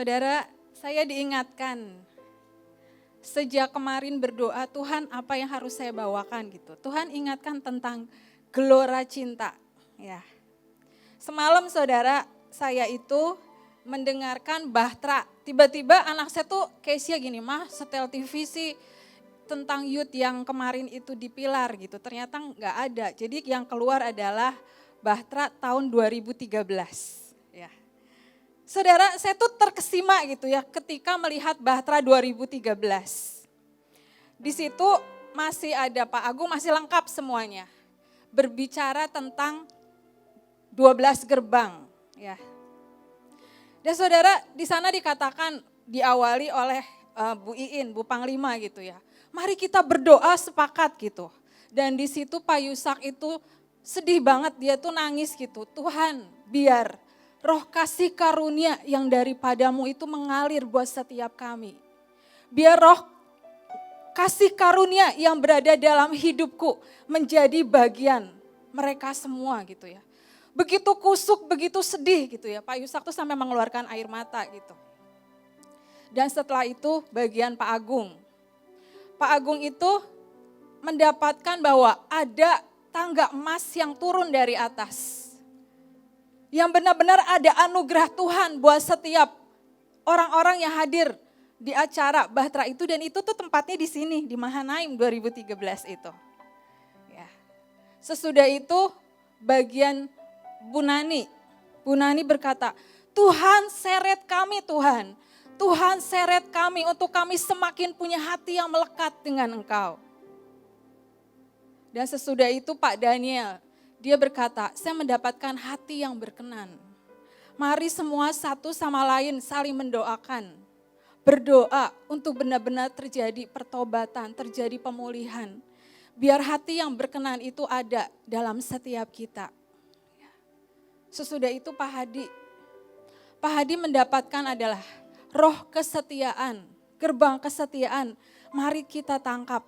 Saudara, saya diingatkan sejak kemarin berdoa, Tuhan apa yang harus saya bawakan gitu. Tuhan ingatkan tentang gelora cinta. Ya. Semalam saudara, saya itu mendengarkan Bahtera. Tiba-tiba anak saya tuh Kesia gini, mah setel TV sih tentang youth yang kemarin itu di Pilar gitu. Ternyata nggak ada. Jadi yang keluar adalah Bahtera tahun 2013. Ya. Saudara, saya tuh terkesima gitu ya ketika melihat Bahtera 2013. Di situ masih ada Pak Agung, masih lengkap semuanya. Berbicara tentang 12 gerbang, ya. Dan saudara, di sana dikatakan diawali oleh Bu Iin, Bu Panglima gitu ya. Mari kita berdoa sepakat gitu. Dan di situ Pak Yusak itu sedih banget, dia tuh nangis gitu. Tuhan, biar roh kasih karunia yang daripadamu itu mengalir buat setiap kami. Biar roh kasih karunia yang berada dalam hidupku menjadi bagian mereka semua gitu ya. Begitu kusuk, begitu sedih gitu ya. Pak Yusak tuh sampai mengeluarkan air mata gitu. Dan setelah itu bagian Pak Agung. Pak Agung itu mendapatkan bahwa ada tangga emas yang turun dari atas. Yang benar-benar ada anugerah Tuhan buat setiap orang-orang yang hadir di acara Bahtera itu. Dan itu tuh tempatnya di sini, di Mahanaim 2013 itu. Ya. Sesudah itu bagian Bu Nani. Bu Nani berkata, Tuhan seret kami Tuhan. Tuhan seret kami untuk kami semakin punya hati yang melekat dengan Engkau. Dan sesudah itu Pak Daniel, dia berkata, saya mendapatkan hati yang berkenan. Mari semua satu sama lain saling mendoakan. Berdoa untuk benar-benar terjadi pertobatan, terjadi pemulihan. Biar hati yang berkenan itu ada dalam setiap kita. Sesudah itu Pak Hadi mendapatkan adalah roh kesetiaan, gerbang kesetiaan. Mari kita tangkap.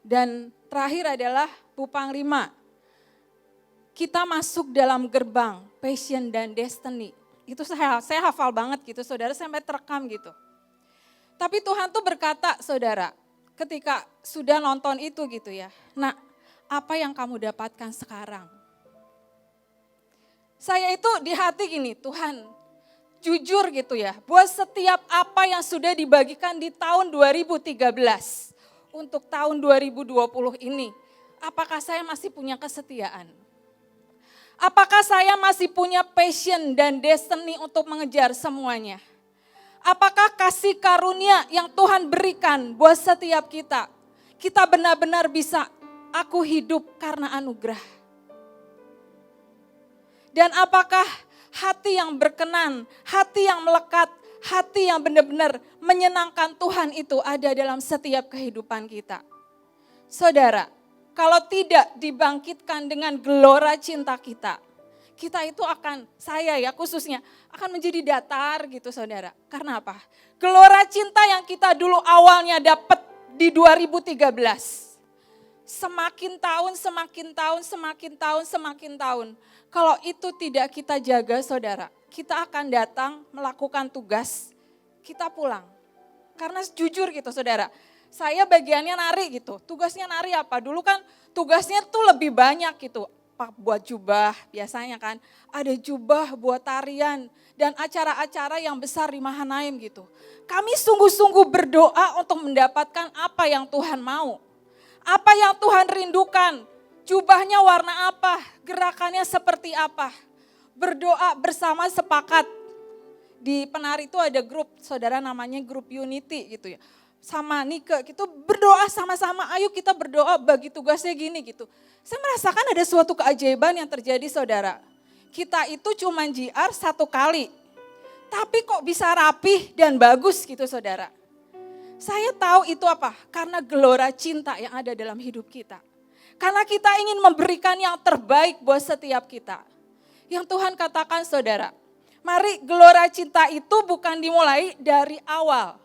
Dan terakhir adalah Bu Panglima. Kita masuk dalam gerbang passion dan destiny. Itu saya hafal banget gitu saudara, sampai terekam gitu. Tapi Tuhan tuh berkata saudara, ketika sudah nonton itu gitu ya. Nah, apa yang kamu dapatkan sekarang? Saya itu di hati gini, Tuhan jujur gitu ya. Buat setiap apa yang sudah dibagikan di tahun 2013. Untuk tahun 2020 ini, apakah saya masih punya kesetiaan? Apakah saya masih punya passion dan destiny untuk mengejar semuanya? Apakah kasih karunia yang Tuhan berikan buat setiap kita, kita benar-benar bisa, aku hidup karena anugerah? Dan apakah hati yang berkenan, hati yang melekat, hati yang benar-benar menyenangkan Tuhan itu ada dalam setiap kehidupan kita. Saudara, kalau tidak dibangkitkan dengan gelora cinta kita, kita itu akan, saya ya khususnya, akan menjadi datar gitu saudara. Karena apa? Gelora cinta yang kita dulu awalnya dapat di 2013. Semakin tahun. Kalau itu tidak kita jaga saudara, kita akan datang melakukan tugas, kita pulang. Karena jujur gitu saudara, saya bagiannya nari gitu. Tugasnya nari apa? Dulu kan tugasnya tuh lebih banyak gitu. Buat jubah biasanya kan, ada jubah buat tarian dan acara-acara yang besar di Mahanaim gitu. Kami sungguh-sungguh berdoa untuk mendapatkan apa yang Tuhan mau. Apa yang Tuhan rindukan, jubahnya warna apa, gerakannya seperti apa. Berdoa bersama sepakat. Di penari itu ada grup, saudara namanya grup Unity gitu ya. Sama Nike gitu berdoa sama-sama, ayo kita berdoa bagi tugasnya gini gitu. Saya merasakan ada suatu keajaiban yang terjadi saudara. Kita itu cuma JR 1 kali, tapi kok bisa rapih dan bagus gitu saudara. Saya tahu itu apa? Karena gelora cinta yang ada dalam hidup kita. Karena kita ingin memberikan yang terbaik buat setiap kita. Yang Tuhan katakan saudara, mari gelora cinta itu bukan dimulai dari awal.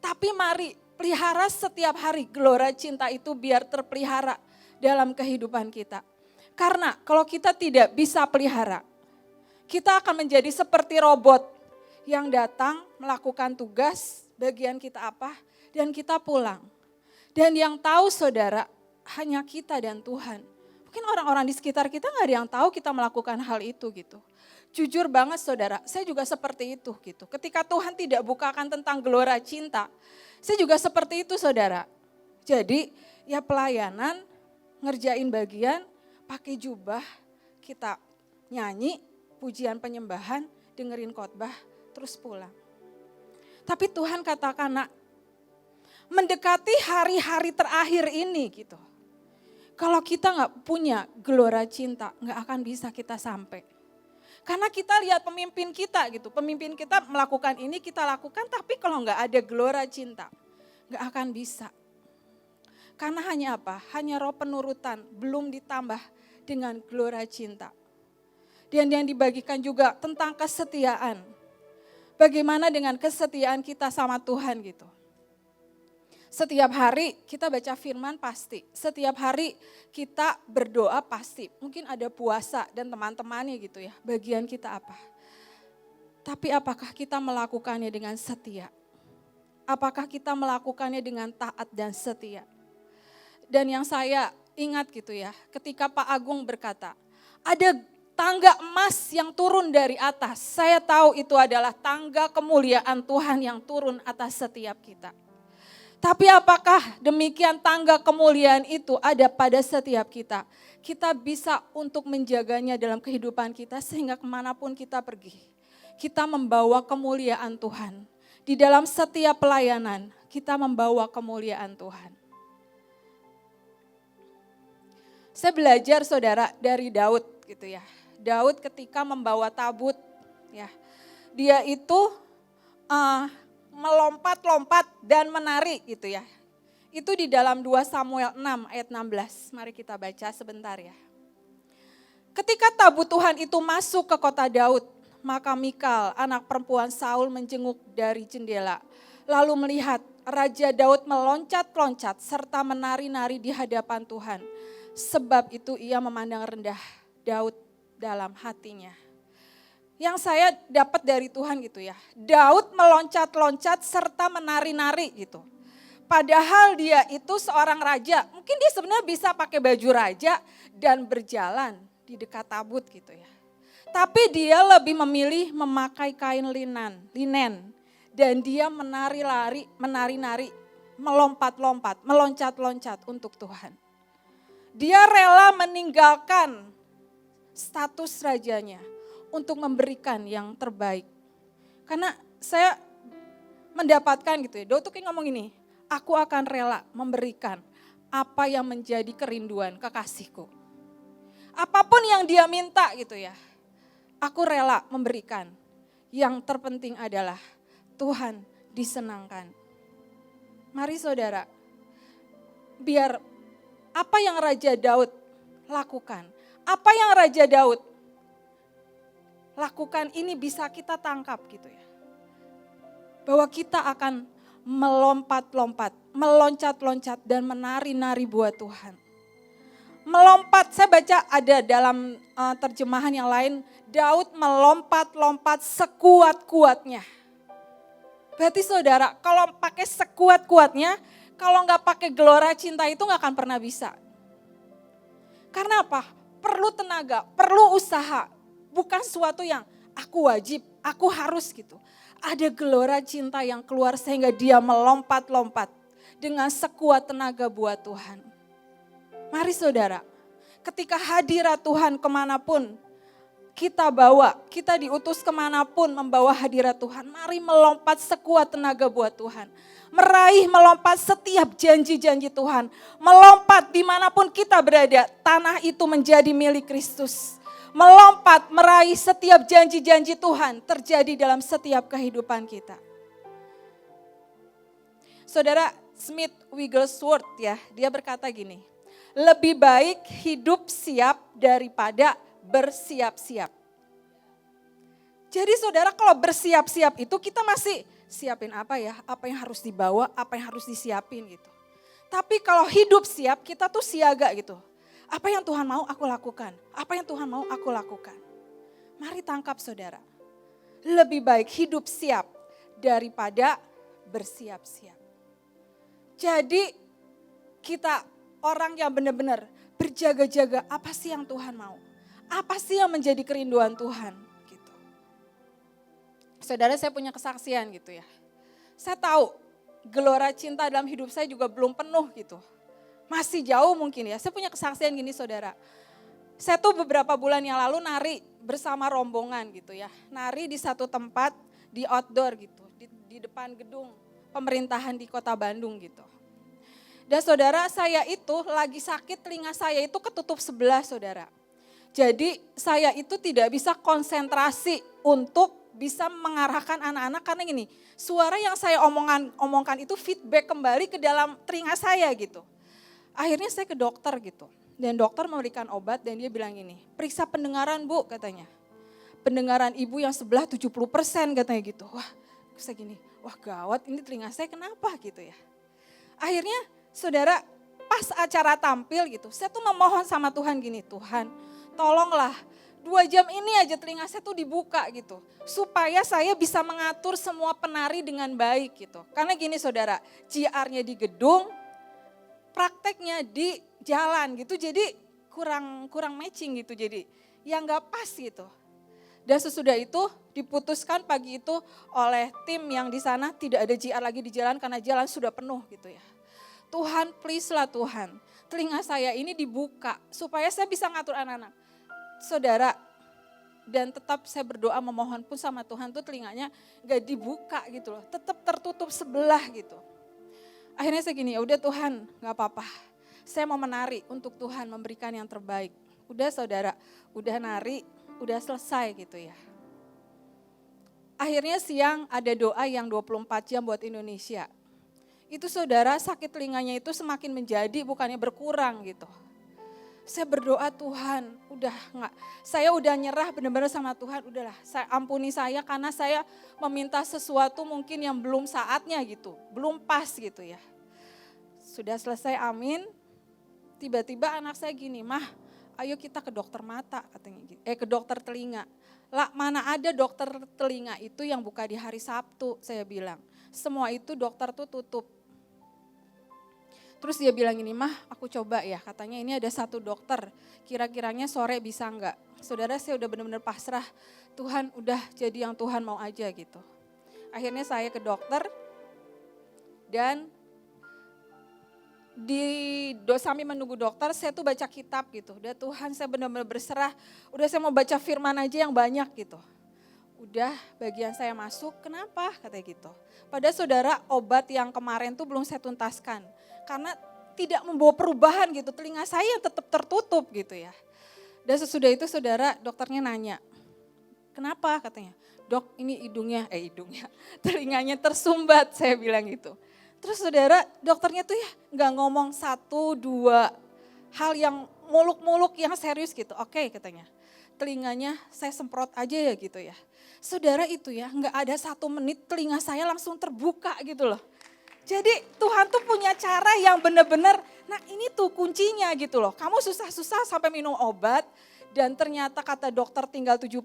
Tapi mari pelihara setiap hari gelora cinta itu biar terpelihara dalam kehidupan kita. Karena kalau kita tidak bisa pelihara, kita akan menjadi seperti robot yang datang melakukan tugas, bagian kita apa, dan kita pulang. Dan yang tahu saudara, hanya kita dan Tuhan. Mungkin orang-orang di sekitar kita gak ada yang tahu kita melakukan hal itu gitu. Jujur banget saudara, saya juga seperti itu gitu. Ketika Tuhan tidak bukakan tentang gelora cinta, saya juga seperti itu saudara. Jadi ya pelayanan, ngerjain bagian, pakai jubah, kita nyanyi, pujian penyembahan, dengerin khotbah, terus pulang. Tapi Tuhan katakan, nak, mendekati hari-hari terakhir ini gitu. Kalau kita gak punya gelora cinta, gak akan bisa kita sampai. Karena kita lihat pemimpin kita gitu, pemimpin kita melakukan ini kita lakukan, tapi kalau gak ada gelora cinta, gak akan bisa. Karena hanya apa? Hanya roh penurutan, belum ditambah dengan gelora cinta. Dan yang dibagikan juga tentang kesetiaan. Bagaimana dengan kesetiaan kita sama Tuhan gitu. Setiap hari kita baca firman pasti, setiap hari kita berdoa pasti. Mungkin ada puasa dan teman-temannya gitu ya, bagian kita apa. Tapi apakah kita melakukannya dengan setia? Apakah kita melakukannya dengan taat dan setia? Dan yang saya ingat gitu ya, ketika Pak Agung berkata, ada tangga emas yang turun dari atas. Saya tahu itu adalah tangga kemuliaan Tuhan yang turun atas setiap kita. Tapi apakah demikian tangga kemuliaan itu ada pada setiap kita? Kita bisa untuk menjaganya dalam kehidupan kita sehingga kemanapun kita pergi. Kita membawa kemuliaan Tuhan. Di dalam setiap pelayanan kita membawa kemuliaan Tuhan. Saya belajar saudara dari Daud gitu ya. Daud ketika membawa tabut ya. Dia itu melompat-lompat dan menari gitu ya. Itu di dalam 2 Samuel 6 ayat 16. Mari kita baca sebentar ya. Ketika tabut Tuhan itu masuk ke kota Daud, maka Mikal anak perempuan Saul menjenguk dari jendela. Lalu melihat Raja Daud meloncat-loncat serta menari-nari di hadapan Tuhan. Sebab itu ia memandang rendah Daud dalam hatinya. Yang saya dapat dari Tuhan gitu ya. Daud meloncat-loncat serta menari-nari gitu. Padahal dia itu seorang raja. Mungkin dia sebenarnya bisa pakai baju raja dan berjalan di dekat tabut gitu ya. Tapi dia lebih memilih memakai kain linen. Dan dia menari-nari, melompat-lompat, meloncat-loncat untuk Tuhan. Dia rela meninggalkan status rajanya untuk memberikan yang terbaik. Karena saya mendapatkan gitu ya, Daud tuh kayak ngomong ini, aku akan rela memberikan apa yang menjadi kerinduan kekasihku. Apapun yang dia minta gitu ya, aku rela memberikan. Yang terpenting adalah Tuhan disenangkan. Mari saudara, biar apa yang Raja Daud lakukan, apa yang Raja Daud lakukan ini bisa kita tangkap gitu ya. Bahwa kita akan melompat-lompat, meloncat-loncat dan menari-nari buat Tuhan. Melompat, saya baca ada dalam terjemahan yang lain, Daud melompat-lompat sekuat-kuatnya. Berarti saudara, kalau pakai sekuat-kuatnya, kalau nggak pakai gelora cinta itu nggak akan pernah bisa. Karena apa? Perlu tenaga, perlu usaha. Bukan sesuatu yang aku wajib, aku harus gitu. Ada gelora cinta yang keluar sehingga dia melompat-lompat dengan sekuat tenaga buat Tuhan. Mari saudara, ketika hadirat Tuhan kemanapun kita bawa, kita diutus kemanapun membawa hadirat Tuhan. Mari melompat sekuat tenaga buat Tuhan. Meraih, melompat setiap janji-janji Tuhan. Melompat dimanapun kita berada, tanah itu menjadi milik Kristus. Melompat, meraih setiap janji-janji Tuhan terjadi dalam setiap kehidupan kita. Saudara Smith Wigglesworth ya, dia berkata gini, lebih baik hidup siap daripada bersiap-siap. Jadi saudara kalau bersiap-siap itu kita masih siapin apa ya, apa yang harus dibawa, apa yang harus disiapin gitu. Tapi kalau hidup siap kita tuh siaga gitu. Apa yang Tuhan mau aku lakukan, apa yang Tuhan mau aku lakukan. Mari tangkap saudara. lebih baik hidup siap daripada bersiap-siap. Jadi kita orang yang benar-benar berjaga-jaga, apa sih yang Tuhan mau? Apa sih yang menjadi kerinduan Tuhan? Gitu. Saudara, saya punya kesaksian gitu ya. Saya tahu gelora cinta dalam hidup saya juga belum penuh gitu. Masih jauh mungkin ya. Saya punya kesaksian gini saudara. Saya tuh beberapa bulan yang lalu nari bersama rombongan gitu ya. Nari di satu tempat di outdoor gitu. Di depan gedung pemerintahan di kota Bandung gitu. Dan saudara, saya itu lagi sakit, telinga saya itu ketutup sebelah saudara. Jadi saya itu tidak bisa konsentrasi untuk bisa mengarahkan anak-anak karena gini, suara yang saya omongkan itu feedback kembali ke dalam telinga saya gitu. Akhirnya saya ke dokter gitu. Dan dokter memberikan obat dan dia bilang gini, periksa pendengaran Bu katanya. Pendengaran ibu yang sebelah 70% katanya gitu. Wah, saya gini, wah gawat ini telinga saya kenapa gitu ya. Akhirnya saudara pas acara tampil gitu, saya tuh memohon sama Tuhan gini, Tuhan tolonglah 2 jam ini aja telinga saya tuh dibuka gitu. Supaya saya bisa mengatur semua penari dengan baik gitu. Karena gini saudara, JR-nya di gedung, prakteknya di jalan gitu. Jadi kurang matching gitu jadi. Yang gak pas gitu. Dan sesudah itu diputuskan pagi itu oleh tim yang di sana tidak ada JR lagi di jalan karena jalan sudah penuh gitu ya. Tuhan please lah Tuhan, telinga saya ini dibuka supaya saya bisa ngatur anak-anak. Saudara, dan tetap saya berdoa memohon pun sama Tuhan tuh telinganya gak dibuka gitu loh, tetap tertutup sebelah gitu. Akhirnya saya gini, ya udah Tuhan gak apa-apa, saya mau menari untuk Tuhan memberikan yang terbaik. Udah saudara, udah nari, udah selesai gitu ya. Akhirnya siang ada doa yang 24 jam buat Indonesia. Itu saudara sakit telinganya itu semakin menjadi bukannya berkurang gitu. Saya berdoa Tuhan, saya udah nyerah benar-benar sama Tuhan, udahlah saya ampuni saya karena saya meminta sesuatu mungkin yang belum saatnya gitu, belum pas gitu ya. Sudah selesai amin, tiba-tiba anak saya gini, Mah ayo kita ke dokter mata katanya, ke dokter telinga. Lah mana ada dokter telinga itu yang buka di hari Sabtu, saya bilang. Semua itu dokter tuh tutup. Terus dia bilang ini, Mah aku coba ya, katanya ini ada satu dokter, kira-kiranya sore bisa enggak. Saudara saya udah benar-benar pasrah, Tuhan udah jadi yang Tuhan mau aja gitu. Akhirnya saya ke dokter dan sambil menunggu dokter saya tuh baca kitab gitu. Udah Tuhan saya benar-benar berserah, udah saya mau baca firman aja yang banyak gitu. Udah bagian saya masuk, kenapa katanya gitu. Padahal saudara obat yang kemarin tuh belum saya tuntaskan. Karena tidak membawa perubahan gitu, telinga saya tetap tertutup gitu ya. Dan sesudah itu saudara dokternya nanya, kenapa katanya. Dok ini telinganya tersumbat saya bilang gitu. Terus saudara dokternya tuh ya gak ngomong 1, 2 hal yang muluk-muluk yang serius gitu. Oke katanya, telinganya saya semprot aja ya gitu ya. Saudara itu ya gak ada 1 menit telinga saya langsung terbuka gitu loh. Jadi Tuhan tuh punya cara yang benar-benar, nah ini tuh kuncinya gitu loh. Kamu susah-susah sampai minum obat dan ternyata kata dokter tinggal 70%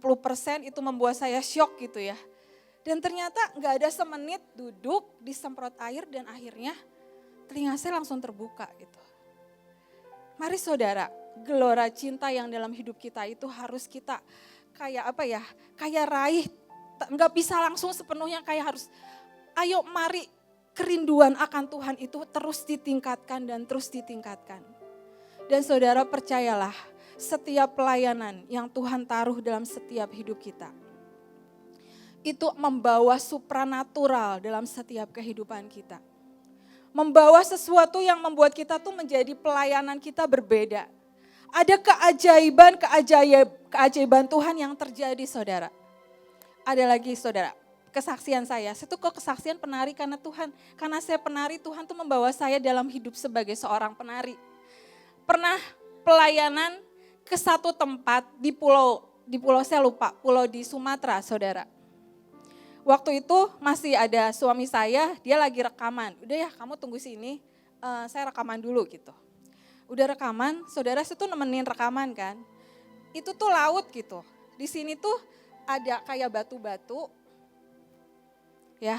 itu membuat saya syok gitu ya. Dan ternyata gak ada semenit duduk disemprot air dan akhirnya telinga saya langsung terbuka gitu. Mari saudara, gelora cinta yang dalam hidup kita itu harus kita kayak raih, gak bisa langsung sepenuhnya kayak harus, ayo mari kerinduan akan Tuhan itu terus ditingkatkan dan terus ditingkatkan. Dan saudara percayalah, setiap pelayanan yang Tuhan taruh dalam setiap hidup kita, itu membawa supranatural dalam setiap kehidupan kita. Membawa sesuatu yang membuat kita tuh menjadi pelayanan kita berbeda. Ada keajaiban Tuhan yang terjadi saudara. Ada lagi saudara, kesaksian saya tuh kok kesaksian penari karena Tuhan. Karena saya penari, Tuhan tuh membawa saya dalam hidup sebagai seorang penari. Pernah pelayanan ke satu tempat di pulau saya lupa, pulau di Sumatera saudara. Waktu itu masih ada suami saya, dia lagi rekaman. Udah ya kamu tunggu sini, saya rekaman dulu gitu. Udah rekaman, saudara saya tuh nemenin rekaman kan. Itu tuh laut gitu. Di sini tuh ada kayak batu-batu, ya,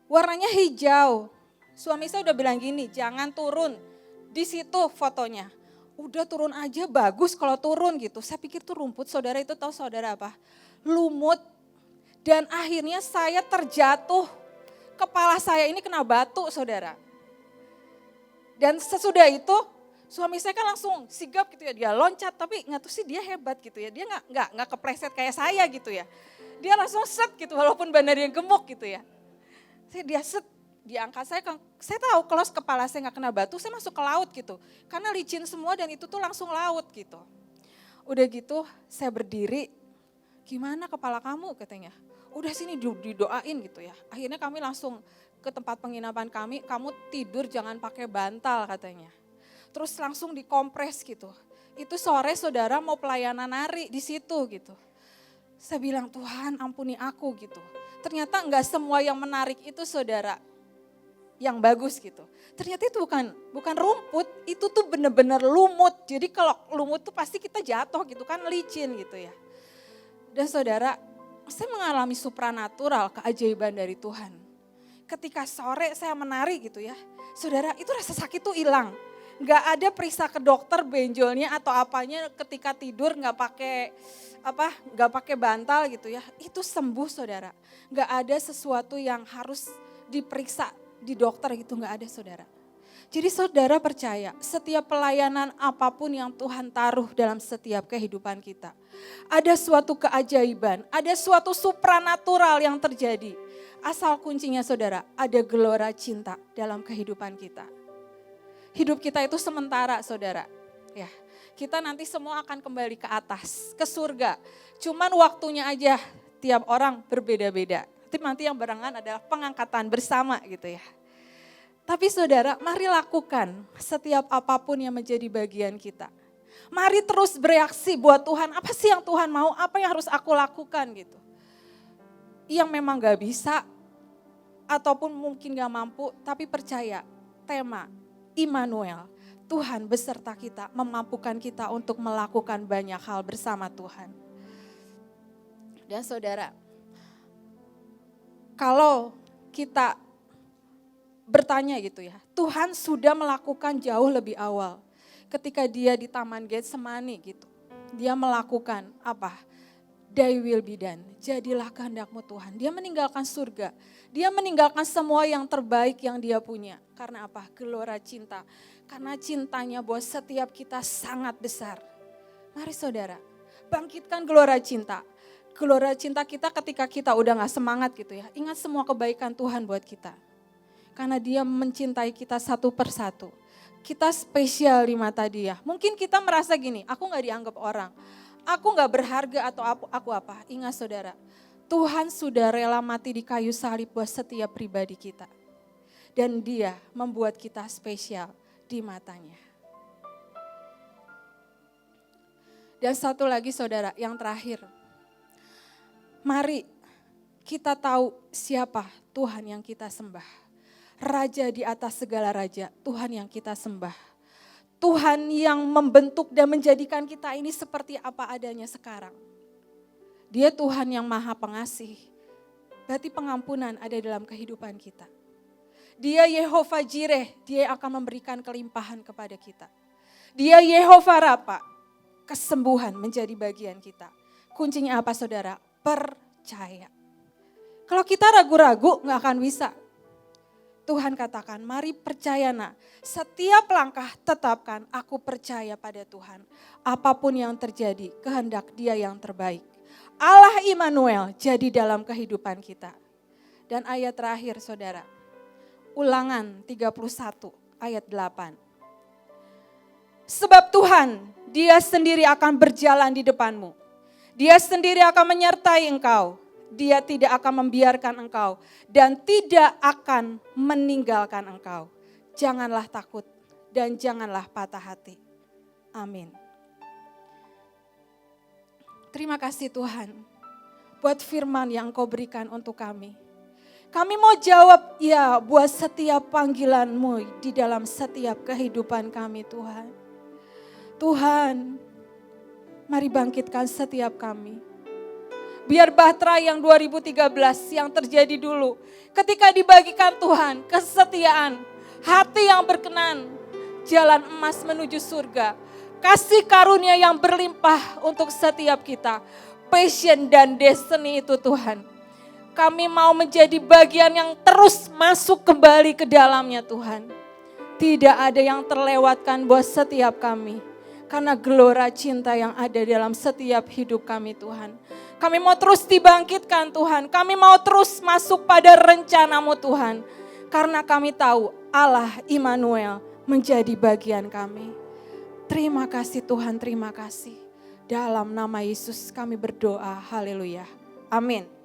warnanya hijau. Suami saya udah bilang gini, jangan turun di situ fotonya. Udah turun aja bagus kalau turun gitu. Saya pikir tuh rumput, saudara itu tahu saudara apa? Lumut. Dan akhirnya saya terjatuh. Kepala saya ini kena batu, saudara. Dan sesudah itu suami saya kan langsung sigap gitu ya, dia loncat, tapi nggak tahu sih dia hebat gitu ya. Dia nggak kepleset kayak saya gitu ya. Dia langsung set gitu walaupun benar yang gemuk gitu ya. Dia set, diangkat saya tahu kalau kepala saya nggak kena batu, saya masuk ke laut gitu. Karena licin semua dan itu tuh langsung laut gitu. Udah gitu saya berdiri, gimana kepala kamu katanya. Udah sini didoain gitu ya. Akhirnya kami langsung ke tempat penginapan kami, kamu tidur jangan pakai bantal katanya. Terus langsung dikompres gitu. Itu sore saudara mau pelayanan nari di situ gitu. Saya bilang Tuhan ampuni aku gitu. Ternyata enggak semua yang menarik itu saudara yang bagus gitu. Ternyata itu bukan rumput, itu tuh benar-benar lumut. Jadi kalau lumut tuh pasti kita jatuh gitu kan, licin gitu ya. Dan saudara, saya mengalami supranatural, keajaiban dari Tuhan. Ketika sore saya menari gitu ya, saudara itu rasa sakit tuh hilang. Nggak ada periksa ke dokter benjolnya atau apanya ketika tidur nggak pakai bantal gitu ya, itu sembuh saudara. Nggak ada sesuatu yang harus diperiksa di dokter gitu, nggak ada saudara. Jadi saudara percaya setiap pelayanan apapun yang Tuhan taruh dalam setiap kehidupan kita. Ada suatu keajaiban, ada suatu supranatural yang terjadi. Asal kuncinya saudara, ada gelora cinta dalam kehidupan kita. Hidup kita itu sementara saudara. Ya, kita nanti semua akan kembali ke atas, ke surga. Cuman waktunya aja tiap orang berbeda-beda. Nanti yang barengan adalah pengangkatan bersama gitu ya. Tapi saudara, mari lakukan setiap apapun yang menjadi bagian kita. Mari terus bereaksi buat Tuhan, apa sih yang Tuhan mau, apa yang harus aku lakukan gitu. Yang memang gak bisa, ataupun mungkin gak mampu, tapi percaya tema Immanuel, Tuhan beserta kita, memampukan kita untuk melakukan banyak hal bersama Tuhan. Dan saudara, kalau kita bertanya gitu ya, Tuhan sudah melakukan jauh lebih awal. Ketika dia di Taman Getsemani gitu, dia melakukan apa? Thy will be done, jadilah kehendakmu Tuhan. Dia meninggalkan surga, dia meninggalkan semua yang terbaik yang dia punya. Karena apa? Gelora cinta. Karena cintanya buat setiap kita sangat besar. Mari saudara, bangkitkan gelora cinta. Gelora cinta kita ketika kita udah gak semangat gitu ya. Ingat semua kebaikan Tuhan buat kita. Karena dia mencintai kita satu persatu. Kita spesial di mata dia. Mungkin kita merasa gini, aku gak dianggap orang. Aku gak berharga atau aku apa. Ingat saudara, Tuhan sudah rela mati di kayu salib buat setiap pribadi kita. Dan dia membuat kita spesial di matanya. Dan satu lagi saudara, yang terakhir. Mari kita tahu siapa Tuhan yang kita sembah. Raja di atas segala raja, Tuhan yang kita sembah. Tuhan yang membentuk dan menjadikan kita ini seperti apa adanya sekarang. Dia Tuhan yang maha pengasih. Berarti pengampunan ada dalam kehidupan kita. Dia Yehova Jireh, dia akan memberikan kelimpahan kepada kita. Dia Yehova Rafa, kesembuhan menjadi bagian kita. Kuncinya apa saudara? Percaya. Kalau kita ragu-ragu gak akan bisa. Tuhan katakan, mari percaya nak, setiap langkah tetapkan aku percaya pada Tuhan. Apapun yang terjadi, kehendak dia yang terbaik. Allah Immanuel jadi dalam kehidupan kita. Dan ayat terakhir saudara, Ulangan 31 ayat 8. Sebab Tuhan, dia sendiri akan berjalan di depanmu. Dia sendiri akan menyertai engkau. Dia tidak akan membiarkan engkau dan tidak akan meninggalkan engkau. Janganlah takut dan janganlah patah hati. Amin. Terima kasih Tuhan buat firman yang Engkau berikan untuk kami. Kami mau jawab ya buat setiap panggilan-Mu di dalam setiap kehidupan kami Tuhan. Tuhan, mari bangkitkan setiap kami. Biar bahtera yang 2013 yang terjadi dulu. Ketika dibagikan Tuhan, kesetiaan, hati yang berkenan, jalan emas menuju surga. Kasih karunia yang berlimpah untuk setiap kita. Passion dan destiny itu Tuhan. Kami mau menjadi bagian yang terus masuk kembali ke dalamnya Tuhan. Tidak ada yang terlewatkan buat setiap kami. Karena gelora cinta yang ada dalam setiap hidup kami Tuhan. Kami mau terus dibangkitkan Tuhan. Kami mau terus masuk pada rencana-Mu Tuhan. Karena kami tahu Allah Immanuel menjadi bagian kami. Terima kasih Tuhan, terima kasih. Dalam nama Yesus kami berdoa, haleluya. Amin.